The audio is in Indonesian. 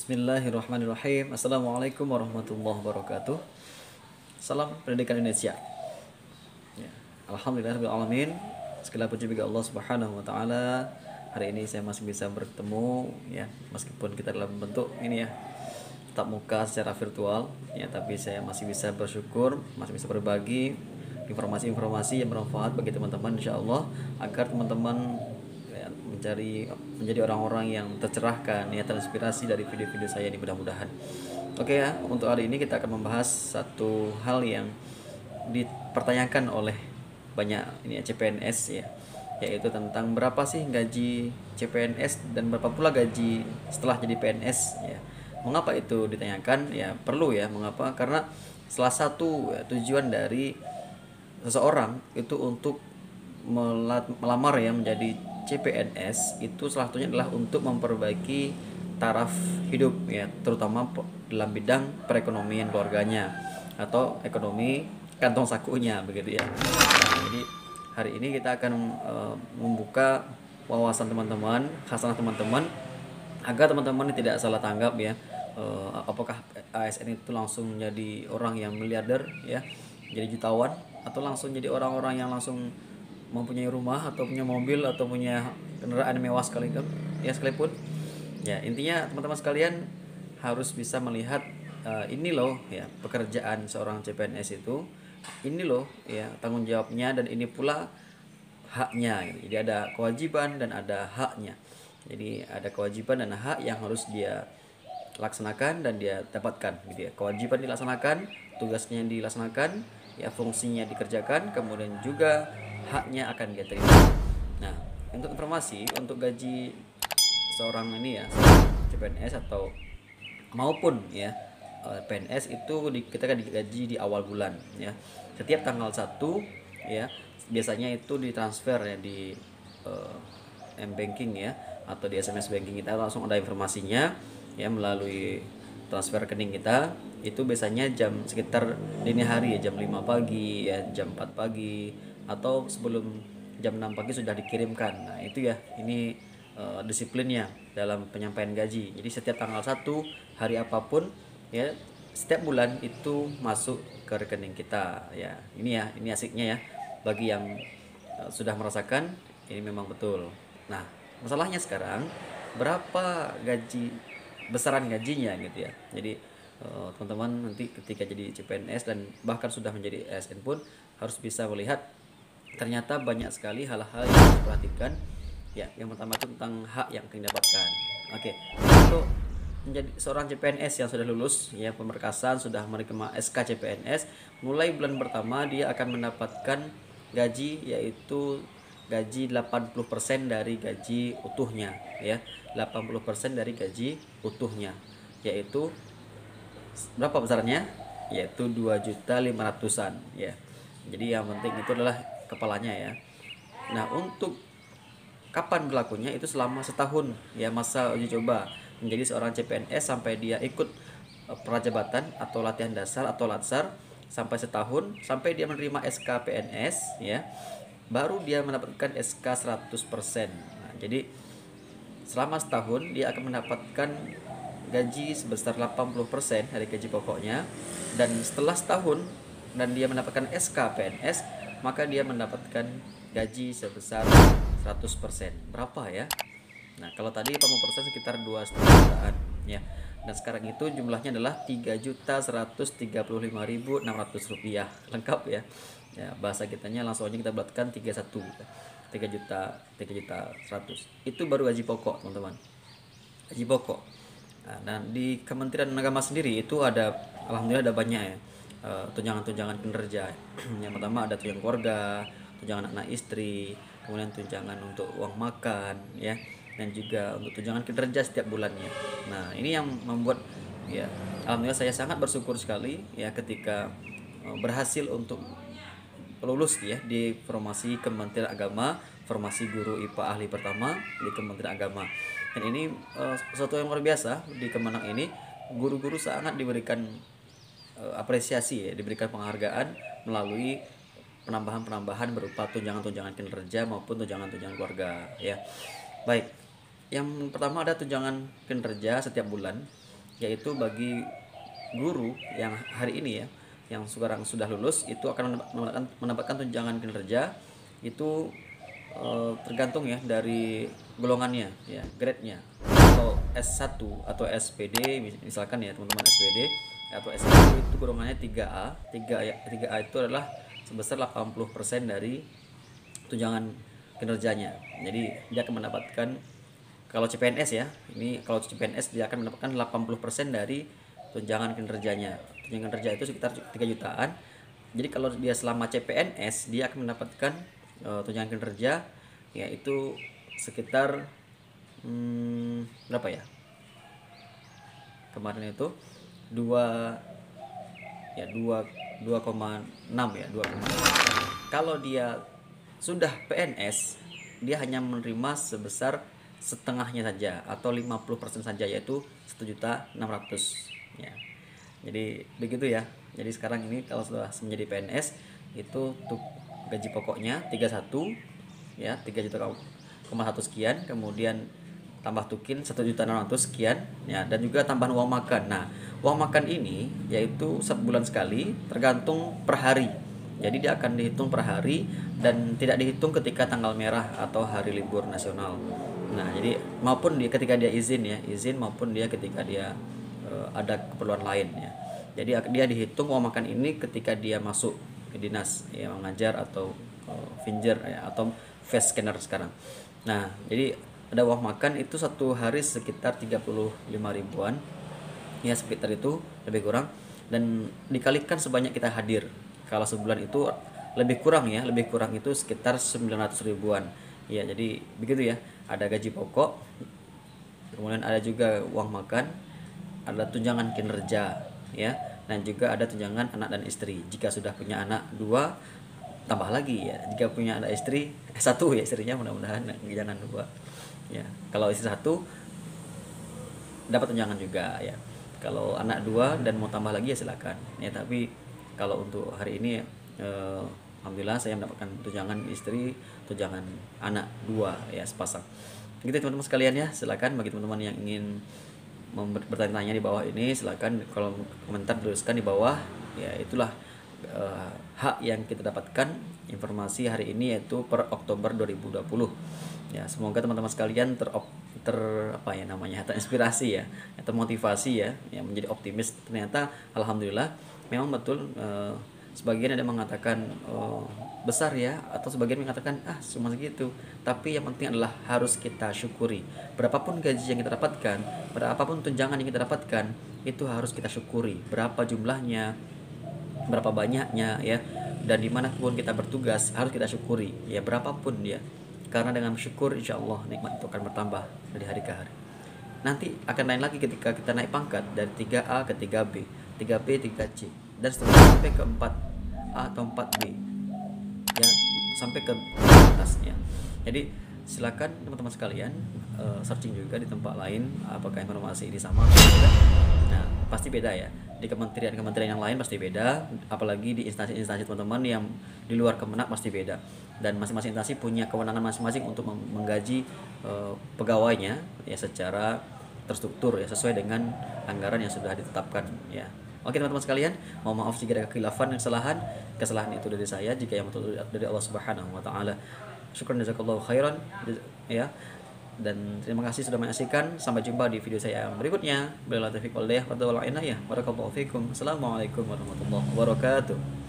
Bismillahirrahmanirrahim. Assalamualaikum warahmatullahi wabarakatuh. Salam pendidikan Indonesia. Ya. Alhamdulillahirrahmanirrahim. Segala puji bagi Allah Subhanahu wa taala. Hari ini saya masih bisa bertemu ya, meskipun kita dalam bentuk ini ya, tatap muka secara virtual ya, tapi saya masih bisa bersyukur, masih bisa berbagi informasi-informasi yang bermanfaat bagi teman-teman insyaallah, agar teman-teman ya, menjadi orang-orang yang tercerahkan ya, terinspirasi dari video-video saya ini mudah-mudahan. Oke ya, untuk hari ini kita akan membahas satu hal yang dipertanyakan oleh banyak ini ya, CPNS ya, yaitu tentang berapa sih gaji CPNS dan berapa pula gaji setelah jadi PNS ya. Mengapa itu ditanyakan? Ya perlu ya, mengapa? Karena salah satu ya, tujuan dari seseorang itu untuk melamar ya menjadi CPNS itu salah satunya adalah untuk memperbaiki taraf hidup ya, terutama dalam bidang perekonomian keluarganya atau ekonomi kantong sakunya begitu ya. Nah, jadi hari ini kita akan membuka wawasan teman-teman, khasanah teman-teman, agar teman-teman tidak salah tanggap ya. Apakah ASN itu langsung menjadi orang yang miliarder ya, jadi jutawan, atau langsung jadi orang-orang yang langsung mempunyai rumah atau punya mobil atau punya kendaraan mewah sekalipun ya. Intinya teman-teman sekalian harus bisa melihat ini loh ya, pekerjaan seorang CPNS itu, ini loh ya tanggung jawabnya, dan ini pula haknya gitu. Jadi ada kewajiban dan ada haknya. Jadi ada kewajiban dan hak yang harus dia laksanakan dan dia dapatkan gitu ya. Kewajiban dilaksanakan, tugasnya dilaksanakan ya, fungsinya dikerjakan, kemudian juga haknya akan dia terima. Nah, untuk informasi, untuk gaji seorang ini ya, CPNS atau maupun ya PNS itu kita kan digaji di awal bulan ya. Setiap tanggal 1 ya, biasanya itu ditransfer ya di M-banking ya, atau di SMS banking kita langsung ada informasinya ya, melalui transfer rekening kita. Itu biasanya jam sekitar dini hari ya, jam 5 pagi ya, jam 4 pagi, atau sebelum jam 6 pagi sudah dikirimkan. Nah, itu ya, ini disiplinnya dalam penyampaian gaji. Jadi setiap tanggal 1 hari apapun ya, setiap bulan itu masuk ke rekening kita ya. Ini asiknya ya, bagi yang sudah merasakan, ini memang betul. Nah, masalahnya sekarang berapa gaji, besaran gajinya gitu ya. Jadi teman-teman nanti ketika jadi CPNS dan bahkan sudah menjadi ASN pun harus bisa melihat ternyata banyak sekali hal-hal yang harus diperhatikan ya. Yang pertama itu tentang hak yang akan didapatkan. Oke, untuk menjadi seorang CPNS yang sudah lulus ya, pemberkasan, sudah menerima SK CPNS, mulai bulan pertama dia akan mendapatkan gaji, yaitu gaji 80% dari gaji utuhnya ya. 80% dari gaji utuhnya, yaitu berapa besarnya? Yaitu 2.500.000-an ya. Jadi yang penting itu adalah kepalanya ya. Nah, untuk kapan berlakunya itu selama setahun ya, masa uji coba menjadi seorang CPNS sampai dia ikut prajabatan atau latihan dasar atau latsar sampai setahun, sampai dia menerima SK PNS ya, baru dia mendapatkan SK 100%. Nah, jadi selama setahun dia akan mendapatkan gaji sebesar 80% dari gaji pokoknya, dan setelah setahun dan dia mendapatkan SK PNS, maka dia mendapatkan gaji sebesar 100%. Berapa ya? Nah, kalau tadi 80% sekitar 2,5 jutaan ya. Dan sekarang itu jumlahnya adalah 3.135.600 rupiah. Lengkap ya. Ya, bahasa kitanya langsung aja kita bulatkan 31. 3.100.000. Itu baru gaji pokok, teman-teman. Gaji pokok. Nah, dan di Kementerian Agama sendiri itu ada, alhamdulillah ada banyak ya tunjangan-tunjangan kinerja. Yang pertama ada tunjangan keluarga, tunjangan anak istri, kemudian tunjangan untuk uang makan ya, dan juga untuk tunjangan kinerja setiap bulannya. Nah, ini yang membuat ya, alhamdulillah saya sangat bersyukur sekali ya ketika berhasil untuk lulus ya di formasi Kementerian Agama, formasi guru IPA ahli pertama di Kementerian Agama. Dan ini sesuatu yang luar biasa. Di Kemenang ini guru-guru sangat diberikan apresiasi ya, diberikan penghargaan melalui penambahan-penambahan berupa tunjangan-tunjangan kinerja maupun tunjangan-tunjangan keluarga ya. Baik, yang pertama ada tunjangan kinerja setiap bulan yaitu bagi guru yang hari ini ya, yang sekarang sudah lulus itu akan mendapatkan tunjangan kinerja itu tergantung ya dari golongannya ya, grade-nya. Kalau S1 atau SPD misalkan ya teman-teman, SPD atau S1 itu golongannya 3A. 3A itu adalah sebesar 80% dari tunjangan kinerjanya. Jadi dia akan mendapatkan, kalau CPNS ya, ini kalau CPNS dia akan mendapatkan 80% dari tunjangan kinerjanya. Tunjangan kinerja itu sekitar 3 jutaan. Jadi kalau dia selama CPNS dia akan mendapatkan tunjangan kinerja yaitu sekitar berapa ya? Kemarin itu 2,6 ya, 2,6. Kalau dia sudah PNS, dia hanya menerima sebesar setengahnya saja atau 50% saja, yaitu 1.600.000 ya. Jadi begitu ya. Jadi sekarang ini kalau sudah menjadi PNS itu untuk gaji pokoknya 31 ya, 3,1 sekian, kemudian tambah tukin 1.600.000 sekian ya, dan juga tambahan uang makan. Nah, uang makan ini yaitu sebulan sekali, tergantung per hari. Jadi dia akan dihitung per hari dan tidak dihitung ketika tanggal merah atau hari libur nasional. Nah, jadi maupun dia ketika dia izin maupun dia ketika dia ada keperluan lain ya. Jadi dia dihitung uang makan ini ketika dia masuk ke dinas ya, mengajar atau finger ya, atau face scanner sekarang. Nah, jadi ada uang makan itu satu hari sekitar 35 ribuan ya, sekitar itu lebih kurang, dan dikalikan sebanyak kita hadir. Kalau sebulan itu lebih kurang ya, lebih kurang itu sekitar 900 ribuan ya. Jadi begitu ya, ada gaji pokok, kemudian ada juga uang makan, ada tunjangan kinerja ya, dan juga ada tunjangan anak dan istri. Jika sudah punya anak 2 tambah lagi ya, jika punya anak istri 1 ya, istrinya mudah-mudahan jangan 2 ya. Kalau istri 1 dapat tunjangan juga ya. Kalau anak 2 dan mau tambah lagi ya silakan ya. Tapi kalau untuk hari ini alhamdulillah saya mendapatkan tunjangan istri, tunjangan anak 2 ya, sepasang. Gitu teman-teman sekalian ya. Silakan bagi teman-teman yang ingin bertanya-tanya di bawah ini, silakan kalau komentar tuliskan di bawah ya. Itulah hak yang kita dapatkan informasi hari ini, yaitu per Oktober 2020 ya. Semoga teman-teman sekalian terinspirasi ya, termotivasi ya, menjadi optimis. Ternyata alhamdulillah memang betul, sebagian ada mengatakan besar ya, atau sebagian mengatakan cuma segitu. Tapi yang penting adalah harus kita syukuri. Berapapun gaji yang kita dapatkan, berapapun tunjangan yang kita dapatkan, itu harus kita syukuri. Berapa jumlahnya, berapa banyaknya ya, dan dimanapun kita bertugas harus kita syukuri ya, berapapun dia. Karena dengan syukur insya Allah nikmat itu akan bertambah dari hari ke hari. Nanti akan lain lagi ketika kita naik pangkat dari 3A ke 3B, 3B 3C, dan seterusnya sampai ke 4A atau 4B ya, sampai ke atasnya. Jadi silakan teman-teman sekalian searching juga di tempat lain apakah informasi ini sama atau beda. Nah, pasti beda ya. Di kementerian yang lain pasti beda, apalagi di instansi-instansi teman-teman yang di luar Kemenak pasti beda. Dan masing-masing instansi punya kewenangan masing-masing untuk menggaji pegawainya ya secara terstruktur ya, sesuai dengan anggaran yang sudah ditetapkan ya. Oke teman-teman sekalian, mohon maaf jika ada kekhilafan dan kesalahan itu dari saya. Jika yang betul dari Allah Subhanahu wa taala. Syukran jazakallahu khairan ya. Dan terima kasih sudah menyaksikan. Sampai jumpa di video saya yang berikutnya. Billahi taufiq wal hidayah. Barakallahu fiikum. Assalamualaikum warahmatullahi wabarakatuh.